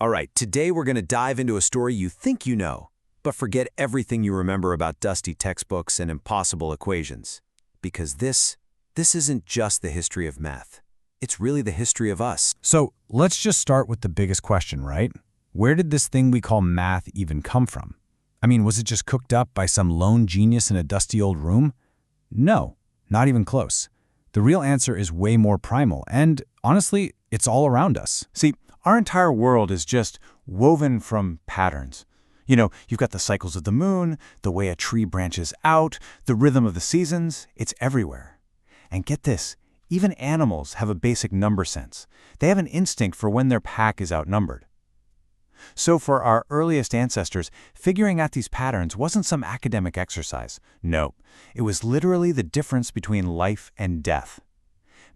All right, today we're going to dive into a story you think you know, but forget everything you remember about dusty textbooks and impossible equations. Because this isn't just the history of math. It's really the history of us. So let's just start with the biggest question, right? Where did this thing we call math even come from? I mean, was it just cooked up by some lone genius in a dusty old room? No, not even close. The real answer is way more primal, and honestly, it's all around us. See, our entire world is just woven from patterns. You know, you've got the cycles of the moon, the way a tree branches out, the rhythm of the seasons. It's everywhere. And get this, even animals have a basic number sense. They have an instinct for when their pack is outnumbered. So for our earliest ancestors, figuring out these patterns wasn't some academic exercise. No, it was literally the difference between life and death.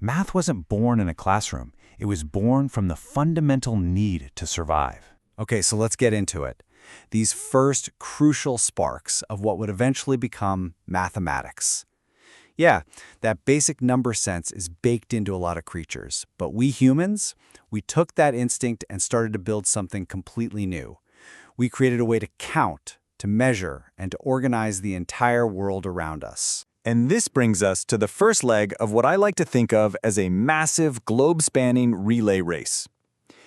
Math wasn't born in a classroom. It was born from the fundamental need to survive. Okay, so let's get into it. These first crucial sparks of what would eventually become mathematics. Yeah, that basic number sense is baked into a lot of creatures, but we humans, we took that instinct and started to build something completely new. We created a way to count, to measure, and to organize the entire world around us. And this brings us to the first leg of what I like to think of as a massive globe-spanning relay race.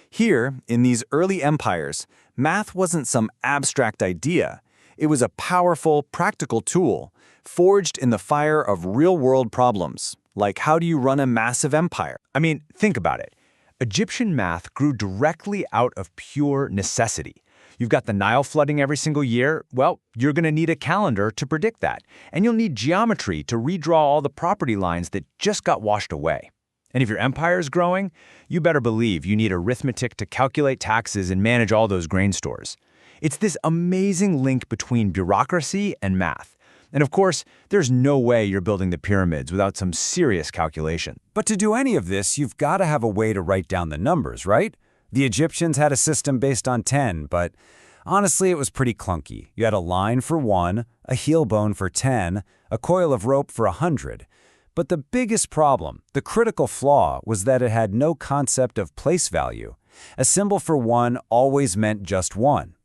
Here, in these early empires, math wasn't some abstract idea. It was a powerful, practical tool, forged in the fire of real-world problems, like how do you run a massive empire? I mean, think about it. Egyptian math grew directly out of pure necessity. You've got the Nile flooding every single year. Well, you're going to need a calendar to predict that. And you'll need geometry to redraw all the property lines that just got washed away. And if your empire is growing, you better believe you need arithmetic to calculate taxes and manage all those grain stores. It's this amazing link between bureaucracy and math. And of course, there's no way you're building the pyramids without some serious calculation. But to do any of this, you've got to have a way to write down the numbers, right? The Egyptians had a system based on 10, but honestly, it was pretty clunky. You had a line for 1, a heel bone for 10, a coil of rope for 100. But the biggest problem, the critical flaw, was that it had no concept of place value. A symbol for 1 always meant just 1.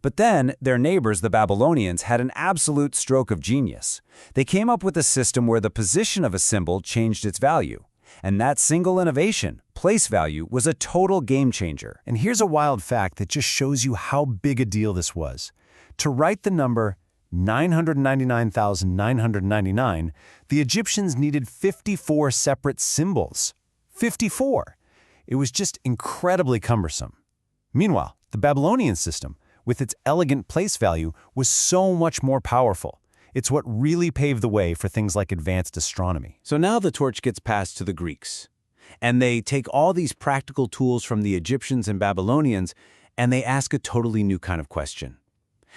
But then, their neighbors, the Babylonians, had an absolute stroke of genius. They came up with a system where the position of a symbol changed its value. And that single innovation, place value, was a total game changer. And here's a wild fact that just shows you how big a deal this was. To write the number 999,999, the Egyptians needed 54 separate symbols. 54! It was just incredibly cumbersome. Meanwhile, the Babylonian system, with its elegant place value, was so much more powerful. It's what really paved the way for things like advanced astronomy. So now the torch gets passed to the Greeks. And they take all these practical tools from the Egyptians and Babylonians, and they ask a totally new kind of question.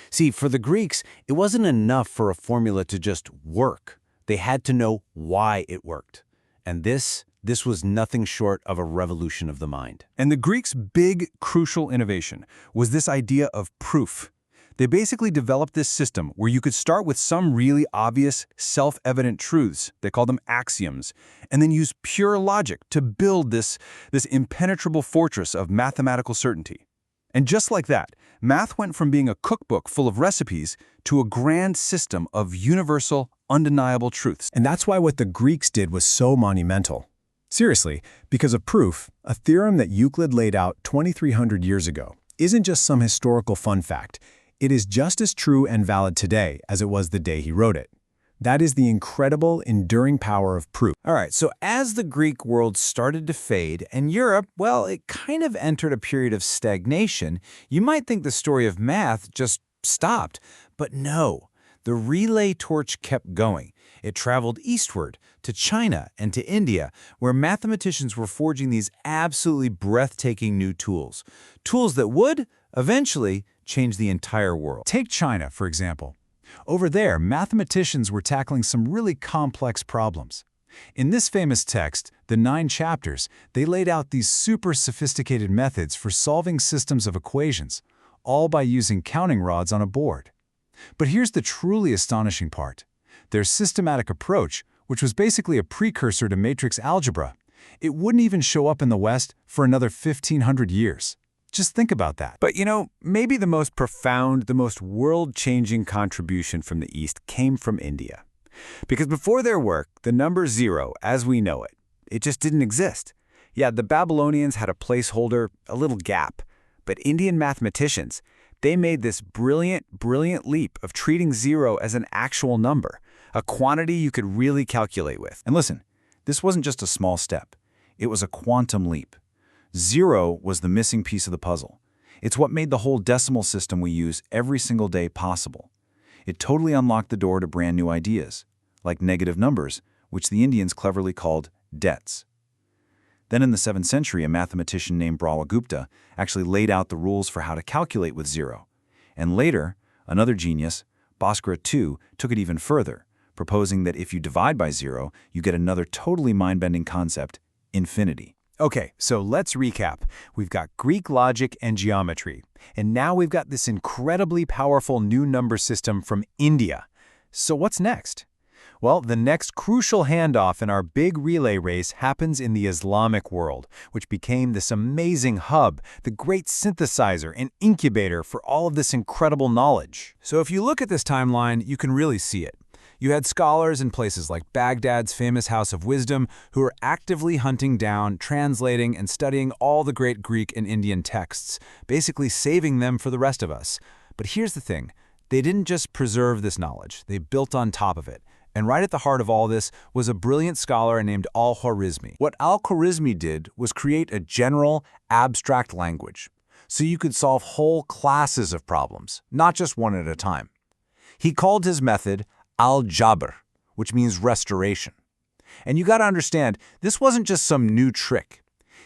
See, for the Greeks, it wasn't enough for a formula to just work. They had to know why it worked. And this was nothing short of a revolution of the mind. And the Greeks' big, crucial innovation was this idea of proof. They basically developed this system where you could start with some really obvious, self-evident truths, they called them axioms, and then use pure logic to build this impenetrable fortress of mathematical certainty. And just like that, math went from being a cookbook full of recipes to a grand system of universal, undeniable truths. And that's why what the Greeks did was so monumental. Seriously, because of proof, a theorem that Euclid laid out 2,300 years ago isn't just some historical fun fact. It is just as true and valid today as it was the day he wrote it. That is the incredible, enduring power of proof. All right, so as the Greek world started to fade and Europe, well, it kind of entered a period of stagnation, you might think the story of math just stopped. But no, the relay torch kept going. It traveled eastward to China and to India, where mathematicians were forging these absolutely breathtaking new tools. Tools that would, eventually, change the entire world. Take China, for example. Over there, mathematicians were tackling some really complex problems. In this famous text, the 9 chapters, they laid out these super sophisticated methods for solving systems of equations, all by using counting rods on a board. But here's the truly astonishing part. Their systematic approach, which was basically a precursor to matrix algebra, it wouldn't even show up in the West for another 1,500 years. Just think about that. But maybe the most profound, the most world-changing contribution from the East came from India. Because before their work, the number 0, as we know it, it just didn't exist. Yeah, the Babylonians had a placeholder, a little gap. But Indian mathematicians, they made this brilliant leap of treating 0 as an actual number, a quantity you could really calculate with. And listen, this wasn't just a small step. It was a quantum leap. 0 was the missing piece of the puzzle. It's what made the whole decimal system we use every single day possible. It totally unlocked the door to brand new ideas, like negative numbers, which the Indians cleverly called debts. Then in the 7th century, a mathematician named Brahmagupta actually laid out the rules for how to calculate with 0. And later, another genius, Bhaskara II, took it even further, proposing that if you divide by 0, you get another totally mind-bending concept, infinity. Okay, so let's recap. We've got Greek logic and geometry, and now we've got this incredibly powerful new number system from India. So what's next? Well, the next crucial handoff in our big relay race happens in the Islamic world, which became this amazing hub, the great synthesizer and incubator for all of this incredible knowledge. So if you look at this timeline, you can really see it. You had scholars in places like Baghdad's famous House of Wisdom who were actively hunting down, translating, and studying all the great Greek and Indian texts, basically saving them for the rest of us. But here's the thing. They didn't just preserve this knowledge. They built on top of it. And right at the heart of all this was a brilliant scholar named Al-Khwarizmi. What Al-Khwarizmi did was create a general, abstract language, so you could solve whole classes of problems, not just one at a time. He called his method algebra, which means restoration. And you got to understand, this wasn't just some new trick.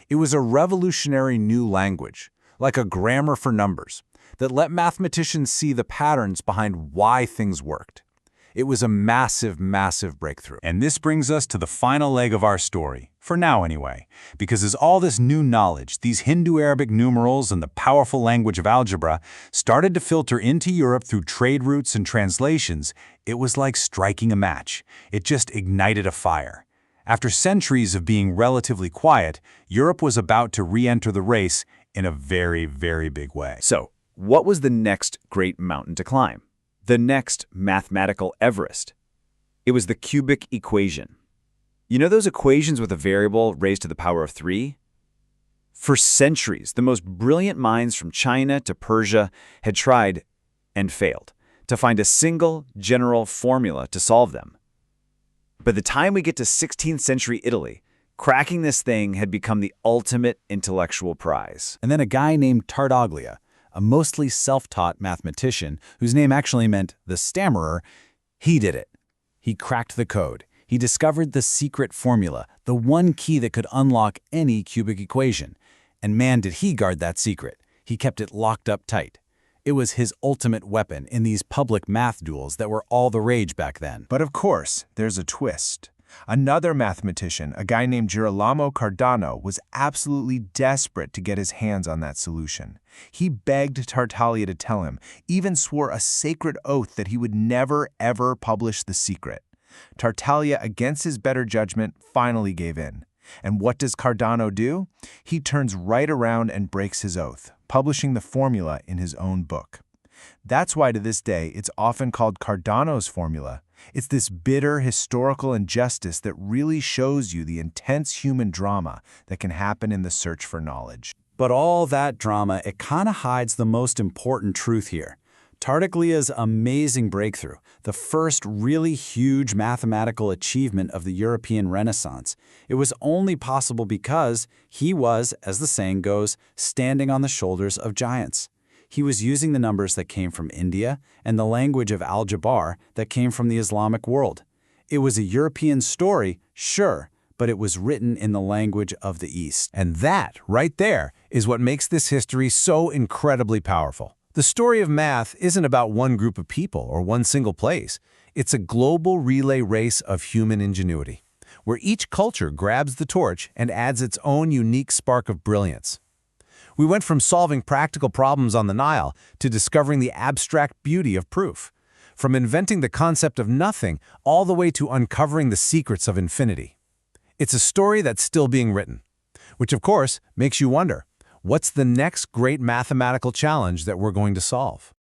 It was a revolutionary new language, like a grammar for numbers, that let mathematicians see the patterns behind why things worked. It was a massive breakthrough. And this brings us to the final leg of our story, for now anyway, because as all this new knowledge, these Hindu-Arabic numerals and the powerful language of algebra started to filter into Europe through trade routes and translations, it was like striking a match. It just ignited a fire. After centuries of being relatively quiet, Europe was about to re-enter the race in a very big way. So, what was the next great mountain to climb? The next mathematical Everest? It was the cubic equation. You know those equations with a variable raised to the power of 3? For centuries, the most brilliant minds from China to Persia had tried, and failed, to find a single general formula to solve them. By the time we get to 16th century Italy, cracking this thing had become the ultimate intellectual prize. And then a guy named Tartaglia, a mostly self-taught mathematician whose name actually meant the stammerer, he did it. He cracked the code. He discovered the secret formula, the one key that could unlock any cubic equation. And man, did he guard that secret. He kept it locked up tight. It was his ultimate weapon in these public math duels that were all the rage back then. But of course, there's a twist. Another mathematician, a guy named Girolamo Cardano, was absolutely desperate to get his hands on that solution. He begged Tartaglia to tell him, even swore a sacred oath that he would never, ever publish the secret. Tartaglia, against his better judgment, finally gave in. And what does Cardano do? He turns right around and breaks his oath, publishing the formula in his own book. That's why to this day it's often called Cardano's formula. It's this bitter historical injustice that really shows you the intense human drama that can happen in the search for knowledge. But all that drama, it kind of hides the most important truth here. Tartaglia's amazing breakthrough, the first really huge mathematical achievement of the European Renaissance, it was only possible because he was, as the saying goes, standing on the shoulders of giants. He was using the numbers that came from India and the language of algebra that came from the Islamic world. It was a European story, sure, but it was written in the language of the East. And that, right there, is what makes this history so incredibly powerful. The story of math isn't about one group of people or one single place. It's a global relay race of human ingenuity, where each culture grabs the torch and adds its own unique spark of brilliance. We went from solving practical problems on the Nile to discovering the abstract beauty of proof, from inventing the concept of nothing all the way to uncovering the secrets of infinity. It's a story that's still being written, which of course makes you wonder, What's the next great mathematical challenge that we're going to solve?